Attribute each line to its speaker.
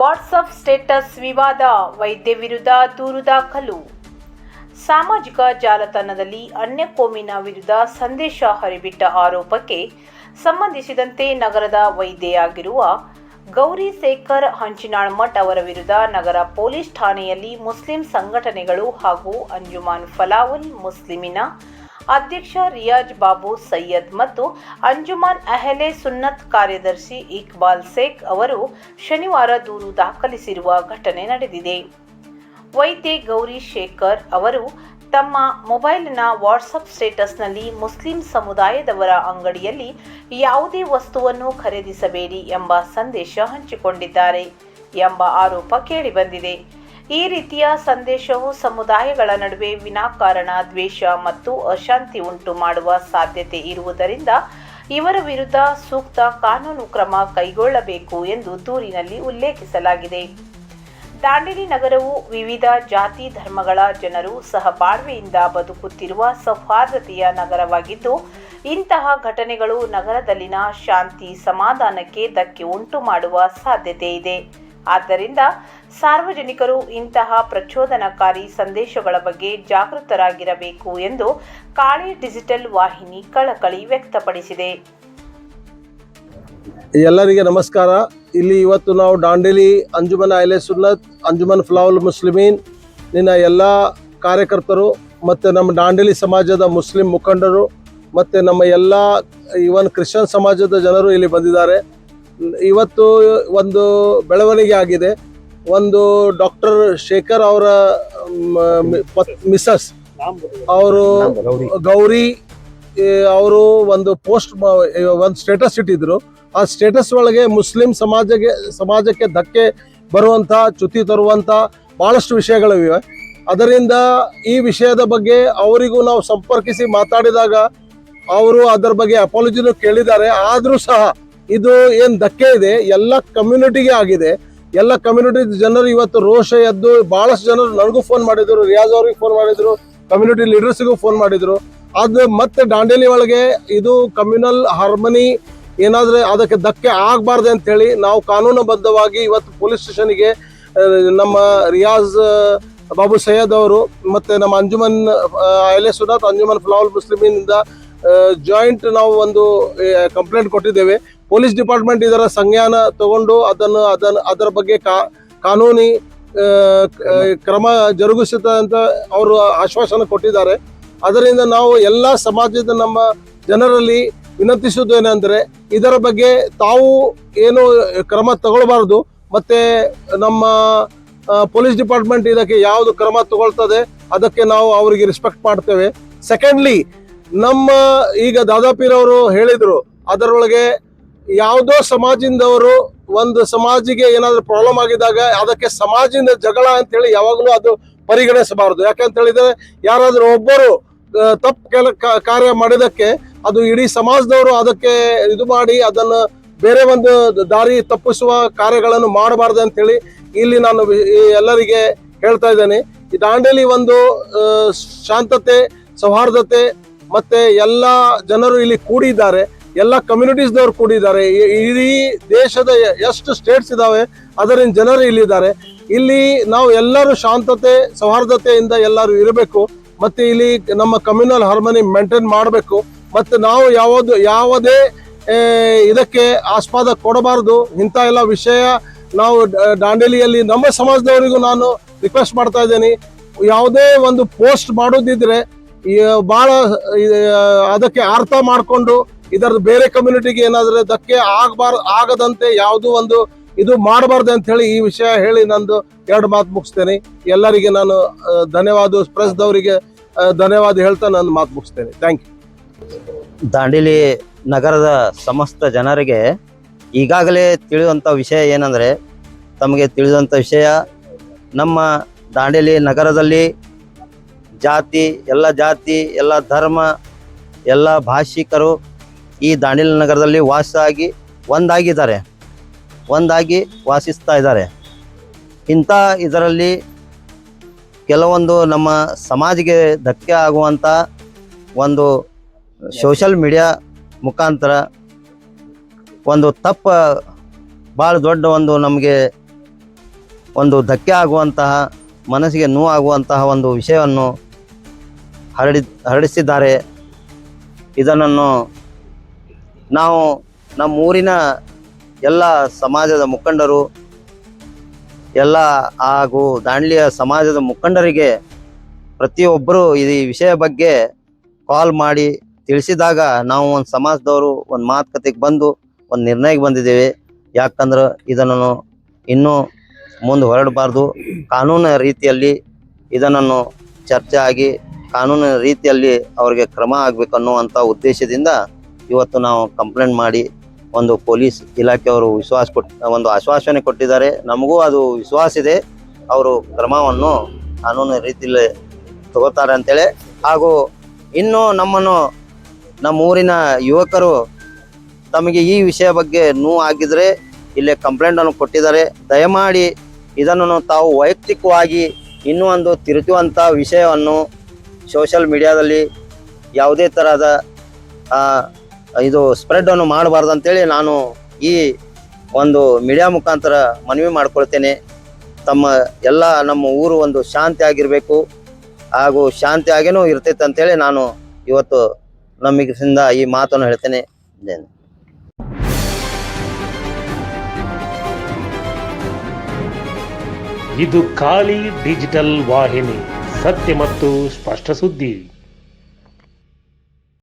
Speaker 1: WhatsApp status ವಿವಾದ, ವೈದ್ಯ ವಿರುದ್ಧ ದೂರು ದಾಖಲು. ಸಾಮಾಜಿಕ ಜಾಲತಾಣದಲ್ಲಿ ಅನ್ಯ ಕೋಮಿನ ವಿರುದ್ಧ ಸಂದೇಶ ಹರಿಬಿಟ್ಟ ಆರೋಪಕ್ಕೆ ಸಂಬಂಧಿಸಿದಂತೆ ನಗರದ ವೈದ್ಯೆಯಾಗಿರುವ ಗೌರಿ ಶೇಖರ್ ಹಂಚಿನಾಳ್ಮಠ್ ಅವರ ವಿರುದ್ಧ ನಗರ ಪೊಲೀಸ್ ಠಾಣೆಯಲ್ಲಿ ಮುಸ್ಲಿಂ ಸಂಘಟನೆಗಳು ಹಾಗೂ ಅಂಜುಮನ್ ಫಲಾವುಲ್ ಮುಸ್ಲಿಮಿನ ಅಧ್ಯಕ್ಷ ರಿಯಾಜ್ ಬಾಬು ಸೈಯದ್ ಮತ್ತು ಅಂಜುಮನ್ ಅಹ್ಲೆ ಸುನ್ನತ್ ಕಾರ್ಯದರ್ಶಿ ಇಕ್ಬಾಲ್ ಶೇಖ್ ಅವರು ಶನಿವಾರ ದೂರು ದಾಖಲಿಸಿರುವ ಘಟನೆ ನಡೆದಿದೆ. ವೈದ್ಯೆ ಗೌರಿ ಶೇಖರ್ ಅವರು ತಮ್ಮ ಮೊಬೈಲ್ನ ವಾಟ್ಸಪ್ ಸ್ಟೇಟಸ್ನಲ್ಲಿ ಮುಸ್ಲಿಂ ಸಮುದಾಯದವರ ಅಂಗಡಿಯಲ್ಲಿ ಯಾವುದೇ ವಸ್ತುವನ್ನು ಖರೀದಿಸಬೇಡಿ ಎಂಬ ಸಂದೇಶ ಹಂಚಿಕೊಂಡಿದ್ದಾರೆ ಎಂಬ ಆರೋಪ ಕೇಳಿಬಂದಿದೆ. ಈ ರೀತಿಯ ಸಂದೇಶವು ಸಮುದಾಯಗಳ ನಡುವೆ ವಿನಾಕಾರಣ ದ್ವೇಷ ಮತ್ತು ಅಶಾಂತಿ ಉಂಟು ಮಾಡುವ ಸಾಧ್ಯತೆ ಇರುವುದರಿಂದ ಇವರ ವಿರುದ್ಧ ಸೂಕ್ತ ಕಾನೂನು ಕ್ರಮ ಕೈಗೊಳ್ಳಬೇಕು ಎಂದು ದೂರಿನಲ್ಲಿ ಉಲ್ಲೇಖಿಸಲಾಗಿದೆ. ದಾಂಡೇಲಿ ನಗರವು ವಿವಿಧ ಜಾತಿ ಧರ್ಮಗಳ ಜನರು ಸಹಬಾಳ್ವೆಯಿಂದ ಬದುಕುತ್ತಿರುವ ಸೌಹಾರ್ದತೆಯ ನಗರವಾಗಿದ್ದು, ಇಂತಹ ಘಟನೆಗಳು ನಗರದಲ್ಲಿನ ಶಾಂತಿ ಸಮಾಧಾನಕ್ಕೆ ಧಕ್ಕೆ ಉಂಟು ಮಾಡುವ ಸಾಧ್ಯತೆ ಇದೆ. ಆದ್ದರಿಂದ ಸಾರ್ವಜನಿಕರು ಇಂತಹ ಪ್ರಚೋದನಕಾರಿ ಸಂದೇಶಗಳ ಬಗ್ಗೆ ಜಾಗೃತರಾಗಿರಬೇಕು ಎಂದು ಕಾಳಿ ಡಿಜಿಟಲ್ ವಾಹಿನಿ ಕಳಕಳಿ ವ್ಯಕ್ತಪಡಿಸಿದೆ.
Speaker 2: ಎಲ್ಲರಿಗೆ ನಮಸ್ಕಾರ. ಇಲ್ಲಿ ಇವತ್ತು ನಾವು ದಾಂಡೇಲಿ ಅಂಜುಮನ್ ಅಹ್ಲೆ ಸುನ್ನತ್ ಅಂಜುಮನ್ ಫಲಾವುಲ್ ಮುಸ್ಲಿಮೀನ್ ನಿನ್ನ ಎಲ್ಲ ಕಾರ್ಯಕರ್ತರು ಮತ್ತು ನಮ್ಮ ದಾಂಡೇಲಿ ಸಮಾಜದ ಮುಸ್ಲಿಂ ಮುಖಂಡರು ಮತ್ತು ನಮ್ಮ ಎಲ್ಲ ಇವನ್ ಕ್ರಿಶ್ಚಿಯನ್ ಸಮಾಜದ ಜನರು ಇಲ್ಲಿ ಬಂದಿದ್ದಾರೆ. ಇವತ್ತು ಒಂದು ಬೆಳವಣಿಗೆ ಆಗಿದೆ. ಒಂದು ಡಾಕ್ಟರ್ ಶೇಖರ್ ಅವರ ಮಿಸಸ್ ಅವರು ಗೌರಿ ಅವರು ಒಂದು ಪೋಸ್ಟ್ ಒಂದು ಸ್ಟೇಟಸ್ ಇಟ್ಟಿದ್ರು. ಆ ಸ್ಟೇಟಸ್ ಒಳಗೆ ಮುಸ್ಲಿಂ ಸಮಾಜಕ್ಕೆ ಧಕ್ಕೆ ಬರುವಂಥ ಚ್ಯುತಿ ತರುವಂಥ ಭಾಳಷ್ಟು ವಿಷಯಗಳಿವೆ. ಅದರಿಂದ ಈ ವಿಷಯದ ಬಗ್ಗೆ ಅವರಿಗೂ ನಾವು ಸಂಪರ್ಕಿಸಿ ಮಾತಾಡಿದಾಗ ಅವರು ಅದರ ಬಗ್ಗೆ ಅಪಾಲಜಿನೂ ಕೇಳಿದ್ದಾರೆ. ಆದರೂ ಸಹ ಇದು ಏನು ಧಕ್ಕೆ ಇದೆ ಎಲ್ಲ ಕಮ್ಯುನಿಟಿಗೆ ಆಗಿದೆ. ಎಲ್ಲ ಕಮ್ಯುನಿಟಿ ಜನರು ಇವತ್ತು ರೋಷ ಎದ್ದು ಭಾಳಷ್ಟು ಜನರು ನನಗೂ ಫೋನ್ ಮಾಡಿದರು, ರಿಯಾಜ್ ಅವ್ರಿಗೆ ಫೋನ್ ಮಾಡಿದರು, ಕಮ್ಯುನಿಟಿ ಲೀಡರ್ಸ್ಗೂ ಫೋನ್ ಮಾಡಿದರು. ಅದು ಮತ್ತೆ ದಾಂಡೇಲಿ ಒಳಗೆ ಇದು ಕಮ್ಯುನಲ್ ಹಾರ್ಮನಿ ಏನಾದರೆ ಅದಕ್ಕೆ ಧಕ್ಕೆ ಆಗಬಾರ್ದು ಅಂತೇಳಿ ನಾವು ಕಾನೂನುಬದ್ಧವಾಗಿ ಇವತ್ತು ಪೊಲೀಸ್ ಸ್ಟೇಷನ್ಗೆ ನಮ್ಮ ರಿಯಾಜ್ ಬಾಬು ಸೈಯದ್ ಅವರು ಮತ್ತು ನಮ್ಮ ಅಂಜುಮನ್ ಅಹ್ಲೆ ಸುನ್ನತ್ ಅಂಜುಮನ್ ಫಲಾವುಲ್ ಮುಸ್ಲಿಮೀನಿಂದ ಜಾಯಿಂಟ್ ನಾವು ಒಂದು ಕಂಪ್ಲೇಂಟ್ ಕೊಟ್ಟಿದ್ದೇವೆ. ಪೊಲೀಸ್ ಡಿಪಾರ್ಟ್ಮೆಂಟ್ ಇದರ ಸಂಜ್ಞಾನ ತಗೊಂಡು ಅದರ ಬಗ್ಗೆ ಕಾನೂನಿ ಕ್ರಮ ಜರುಗಿಸುತ್ತೆ ಅಂತ ಅವರು ಆಶ್ವಾಸನೆ ಕೊಟ್ಟಿದ್ದಾರೆ. ಅದರಿಂದ ನಾವು ಎಲ್ಲ ಸಮಾಜದ ನಮ್ಮ ಜನರಲ್ಲಿ ವಿನಂತಿಸುವುದು ಏನಂದರೆ ಇದರ ಬಗ್ಗೆ ತಾವು ಏನು ಕ್ರಮ ತಗೊಳ್ಬಾರ್ದು ಮತ್ತು ನಮ್ಮ ಪೊಲೀಸ್ ಡಿಪಾರ್ಟ್ಮೆಂಟ್ ಇದಕ್ಕೆ ಯಾವುದು ಕ್ರಮ ತಗೊಳ್ತದೆ ಅದಕ್ಕೆ ನಾವು ಅವರಿಗೆ ರೆಸ್ಪೆಕ್ಟ್ ಮಾಡ್ತೇವೆ. ಸೆಕೆಂಡ್ಲಿ ನಮ್ಮ ಈಗ ದಾದಾಪೀರವರು ಹೇಳಿದರು, ಅದರೊಳಗೆ ಯಾವುದೋ ಸಮಾಜದಿಂದವರು ಒಂದು ಸಮಾಜಿಗೆ ಏನಾದರೂ ಪ್ರಾಬ್ಲಮ್ ಆಗಿದಾಗ ಅದಕ್ಕೆ ಸಮಾಜದಿಂದ ಜಗಳ ಅಂತೇಳಿ ಯಾವಾಗಲೂ ಅದು ಪರಿಗಣಿಸಬಾರದು. ಯಾಕಂತ ಹೇಳಿದರೆ ಯಾರಾದರೂ ಒಬ್ಬರು ತಪ್ಪು ಕಾರ್ಯ ಮಾಡಿದಕ್ಕೆ ಅದು ಇಡೀ ಸಮಾಜದವರು ಅದಕ್ಕೆ ಇದು ಮಾಡಿ ಅದನ್ನು ಬೇರೆ ಒಂದು ದಾರಿ ತಪ್ಪಿಸುವ ಕಾರ್ಯಗಳನ್ನು ಮಾಡಬಾರ್ದು ಅಂತೇಳಿ ಇಲ್ಲಿ ನಾನು ಎಲ್ಲರಿಗೆ ಹೇಳ್ತಾ ಇದ್ದೇನೆ. ಈ ದಾಂಡೇಲಿ ಒಂದು ಶಾಂತತೆ ಸೌಹಾರ್ದತೆ ಮತ್ತೆ ಎಲ್ಲ ಜನರು ಇಲ್ಲಿ ಕೂಡಿದ್ದಾರೆ, ಎಲ್ಲ ಕಮ್ಯುನಿಟೀಸ್ದವ್ರು ಕೂಡಿದ್ದಾರೆ. ಇಡೀ ದೇಶದ ಎಷ್ಟು ಸ್ಟೇಟ್ಸ್ ಇದ್ದಾವೆ ಅದರಿಂದ ಜನರು ಇಲ್ಲಿದ್ದಾರೆ. ಇಲ್ಲಿ ನಾವು ಎಲ್ಲರೂ ಶಾಂತತೆ ಸೌಹಾರ್ದತೆಯಿಂದ ಎಲ್ಲರೂ ಇರಬೇಕು ಮತ್ತು ಇಲ್ಲಿ ನಮ್ಮ ಕಮ್ಯುನಲ್ ಹಾರ್ಮನಿ ಮೇಂಟೈನ್ ಮಾಡಬೇಕು ಮತ್ತು ನಾವು ಯಾವುದೇ ಇದಕ್ಕೆ ಆಸ್ಪದ ಕೊಡಬಾರ್ದು. ಇಂಥ ಎಲ್ಲ ವಿಷಯ ನಾವು ದಾಂಡೇಲಿಯಲ್ಲಿ ನಮ್ಮ ಸಮಾಜದವರಿಗೂ ನಾನು ರಿಕ್ವೆಸ್ಟ್ ಮಾಡ್ತಾ ಇದ್ದೇನೆ. ಯಾವುದೇ ಒಂದು ಪೋಸ್ಟ್ ಮಾಡೋದಿದ್ರೆ ಭಾಳ ಅದಕ್ಕೆ ಅರ್ಥ ಮಾಡಿಕೊಂಡು ಇದರ ಬೇರೆ ಕಮ್ಯುನಿಟಿಗೆ ಏನಾದರೂ ಧಕ್ಕೆ ಆಗದಂತೆ ಯಾವುದೂ ಒಂದು ಇದು ಮಾಡಬಾರ್ದು ಅಂತ ಹೇಳಿ ಈ ವಿಷಯ ಹೇಳಿ ನಂದು 2 ಮಾತು ಮುಗಿಸ್ತೇನೆ. ಎಲ್ಲರಿಗೆ ನಾನು ಧನ್ಯವಾದ, ಪ್ರೆಸ್ದವರಿಗೆ ಧನ್ಯವಾದ ಹೇಳ್ತಾ ನಾನು ಮಾತು ಮುಗಿಸ್ತೇನೆ. Thank you.
Speaker 3: ದಾಂಡೇಲಿ ನಗರದ ಸಮಸ್ತ ಜನರಿಗೆ ಈಗಾಗಲೇ ತಿಳಿಯುವಂಥ ವಿಷಯ ಏನಂದರೆ, ತಮಗೆ ತಿಳಿದಂಥ ವಿಷಯ ನಮ್ಮ ದಾಂಡೇಲಿ ನಗರದಲ್ಲಿ ಜಾತಿ ಎಲ್ಲ ಧರ್ಮ ಎಲ್ಲ ಭಾಷಿಕರು ಈ ದಾಂಡೇಲಿ ನಗರದಲ್ಲಿ ಒಂದಾಗಿ ವಾಸಿಸ್ತಾ ಇದ್ದಾರೆ. ಇಂಥ ಇದರಲ್ಲಿ ಕೆಲವೊಂದು ನಮ್ಮ ಸಮಾಜಿಗೆ ಧಕ್ಕೆ ಆಗುವಂಥ ಒಂದು ಸೋಷಲ್ ಮೀಡಿಯಾ ಮುಖಾಂತರ ಒಂದು ತಪ್ಪ ಭಾಳ ದೊಡ್ಡ ಒಂದು ನಮಗೆ ಒಂದು ಧಕ್ಕೆ ಆಗುವಂತಹ, ಮನಸ್ಸಿಗೆ ನೋವಾಗುವಂತಹ ಒಂದು ವಿಷಯವನ್ನು ಹರಡಿಸಿದ್ದಾರೆ. ಇದನ್ನು ನಾವು ನಮ್ಮ ಊರಿನ ಎಲ್ಲ ಸಮಾಜದ ಮುಖಂಡರು, ಎಲ್ಲ ಹಾಗೂ ದಾಂಡ್ಲಿಯ ಸಮಾಜದ ಮುಖಂಡರಿಗೆ ಪ್ರತಿಯೊಬ್ಬರು ಈ ವಿಷಯ ಬಗ್ಗೆ ಕಾಲ್ ಮಾಡಿ ತಿಳಿಸಿದಾಗ ನಾವು ಒಂದು ಸಮಾಜದವರು ಒಂದು ಮಾತುಕತೆಗೆ ಬಂದು ಒಂದು ನಿರ್ಣಯಕ್ಕೆ ಬಂದಿದ್ದೇವೆ. ಯಾಕಂದ್ರೆ ಇದನ್ನು ಇನ್ನೂ ಮುಂದೆ ಹೊರಡಬಾರ್ದು, ಕಾನೂನಿನ ರೀತಿಯಲ್ಲಿ ಇದನ್ನು ಚರ್ಚೆ ಆಗಿ ಕಾನೂನಿನ ರೀತಿಯಲ್ಲಿ ಅವರಿಗೆ ಕ್ರಮ ಆಗಬೇಕು ಅನ್ನುವಂಥ ಉದ್ದೇಶದಿಂದ ಇವತ್ತು ನಾವು ಕಂಪ್ಲೇಂಟ್ ಮಾಡಿ ಒಂದು ಪೊಲೀಸ್ ಇಲಾಖೆಯವರು ಒಂದು ಆಶ್ವಾಸನೆ ಕೊಟ್ಟಿದ್ದಾರೆ. ನಮಗೂ ಅದು ವಿಶ್ವಾಸ ಇದೆ, ಅವರು ಕ್ರಮವನ್ನು ಕಾನೂನಿನ ರೀತಿಯಲ್ಲಿ ತಗೋತಾರೆ ಅಂತೇಳಿ. ಹಾಗೂ ಇನ್ನೂ ನಮ್ಮ ಊರಿನ ಯುವಕರು ತಮಗೆ ಈ ವಿಷಯ ಬಗ್ಗೆ ನೋವು ಆಗಿದ್ರೆ ಇಲ್ಲೇ ಕಂಪ್ಲೇಂಟನ್ನು ಕೊಟ್ಟಿದ್ದಾರೆ. ದಯಮಾಡಿ ಇದನ್ನು ತಾವು ವೈಯಕ್ತಿಕವಾಗಿ ಇನ್ನೂ ಒಂದು ತಿರುಚುವಂಥ ವಿಷಯವನ್ನು ಸೋಷಿಯಲ್ ಮೀಡಿಯಾದಲ್ಲಿ ಯಾವುದೇ ಥರದ ಇದು ಸ್ಪ್ರೆಡನ್ನು ಮಾಡಬಾರ್ದು ಅಂತೇಳಿ ನಾನು ಈ ಒಂದು ಮೀಡಿಯಾ ಮುಖಾಂತರ ಮನವಿ ಮಾಡ್ಕೊಳ್ತೇನೆ. ನಮ್ಮ ಊರು ಒಂದು ಶಾಂತಿ ಆಗಿರಬೇಕು, ಹಾಗೂ ಶಾಂತಿಯಾಗೇನೂ ಇರ್ತೈತೆ ಅಂತೇಳಿ ನಾನು ಇವತ್ತು ನಮಗಿಂದ ಈ ಮಾತನ್ನು ಹೇಳ್ತೇನೆ.
Speaker 4: ಇದು ಖಾಲಿ ಡಿಜಿಟಲ್ ವಾಹಿನಿ, ಸತ್ಯ ಮತ್ತು ಸ್ಪಷ್ಟ ಸುದ್ದಿ.